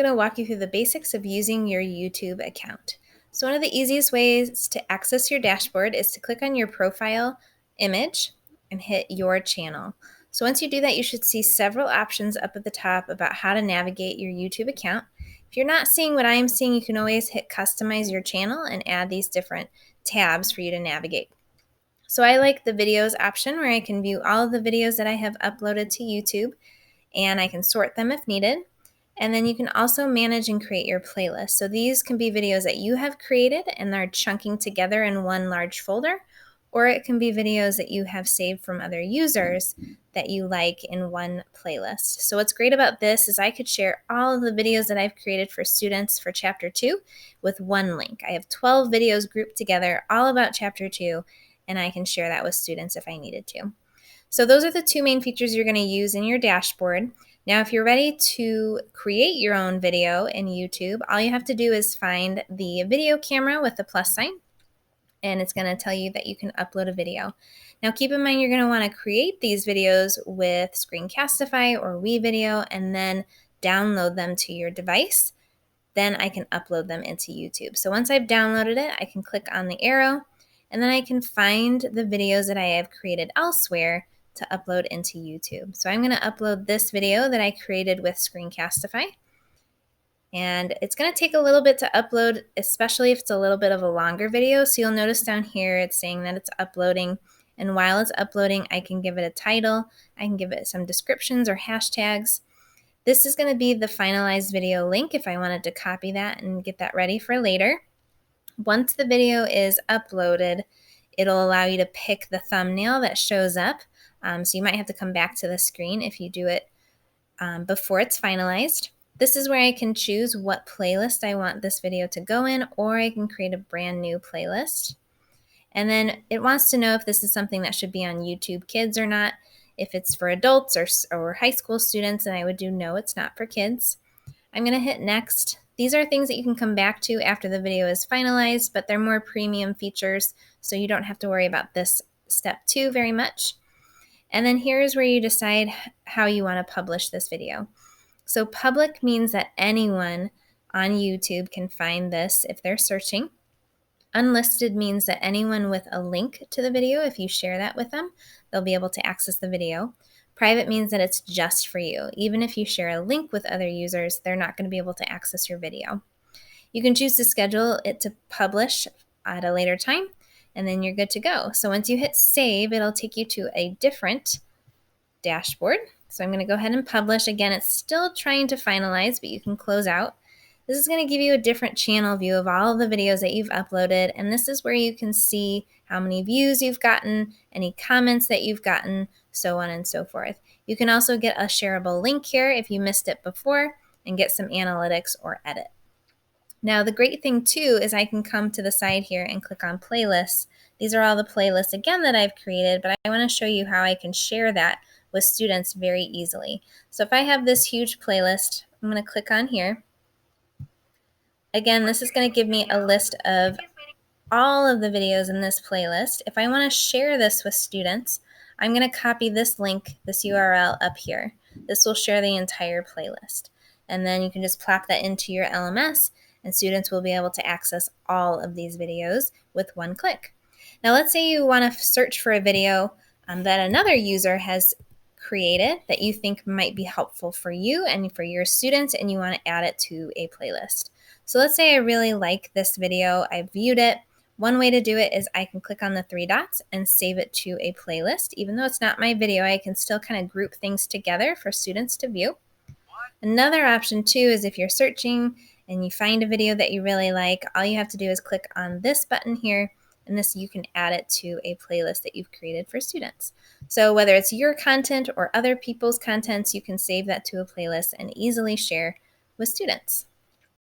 going to walk you through the basics of using your YouTube account. So one of the easiest ways to access your dashboard is to click on your profile image and hit your channel. So once you do that, you should see several options up at the top about how to navigate your YouTube account. If you're not seeing what I am seeing, you can always hit customize your channel and add these different tabs for you to navigate. So I like the videos option where I can view all of the videos that I have uploaded to YouTube, and I can sort them if needed. And then you can also manage and create your playlist. So these can be videos that you have created and they're chunking together in one large folder, or it can be videos that you have saved from other users that you like in one playlist. So what's great about this is I could share all of the videos that I've created for students for Chapter 2 with one link. I have 12 videos grouped together all about Chapter 2, and I can share that with students if I needed to. So those are the two main features you're going to use in your dashboard. Now, if you're ready to create your own video in YouTube, all you have to do is find the video camera with the plus sign, and it's going to tell you that you can upload a video. Now, keep in mind you're going to want to create these videos with Screencastify or WeVideo and then download them to your device. Then I can upload them into YouTube. So once I've downloaded it, I can click on the arrow, and then I can find the videos that I have created elsewhere to upload into YouTube. So I'm going to upload this video that I created with Screencastify. And it's going to take a little bit to upload, especially if it's a little bit of a longer video. So you'll notice down here it's saying that it's uploading. And while it's uploading, I can give it a title. I can give it some descriptions or hashtags. This is going to be the finalized video link if I wanted to copy that and get that ready for later. Once the video is uploaded, it'll allow you to pick the thumbnail that shows up. So you might have to come back to the screen if you do it before it's finalized. This is where I can choose what playlist I want this video to go in, or I can create a brand new playlist. And then it wants to know if this is something that should be on YouTube Kids or not. If it's for adults or high school students, then I would do no, it's not for kids. I'm going to hit next. These are things that you can come back to after the video is finalized, but they're more premium features, so you don't have to worry about this step 2 very much. And then here's where you decide how you want to publish this video. So public means that anyone on YouTube can find this if they're searching. Unlisted means that anyone with a link to the video, if you share that with them, they'll be able to access the video. Private means that it's just for you. Even if you share a link with other users, they're not going to be able to access your video. You can choose to schedule it to publish at a later time, and then you're good to go. So once you hit save, it'll take you to a different dashboard. So I'm going to go ahead and publish. Again, it's still trying to finalize, but you can close out. This is going to give you a different channel view of all of the videos that you've uploaded, and this is where you can see how many views you've gotten, any comments that you've gotten, so on and so forth. You can also get a shareable link here if you missed it before and get some analytics or edit. Now, the great thing too is I can come to the side here and click on playlists. These are all the playlists again that I've created, but I want to show you how I can share that with students very easily. So if I have this huge playlist, I'm going to click on here. Again, this is going to give me a list of all of the videos in this playlist. If I want to share this with students, I'm going to copy this link, this URL up here. This will share the entire playlist. And then you can just plop that into your LMS, and students will be able to access all of these videos with one click. Now let's say you want to search for a video that another user has created that you think might be helpful for you and for your students, and you want to add it to a playlist. So let's say I really like this video, I viewed it. One way to do it is I can click on the 3 dots and save it to a playlist. Even though it's not my video, I can still kind of group things together for students to view. Another option too is if you're searching and you find a video that you really like, all you have to do is click on this button here, and this you can add it to a playlist that you've created for students. So whether it's your content or other people's contents, you can save that to a playlist and easily share with students.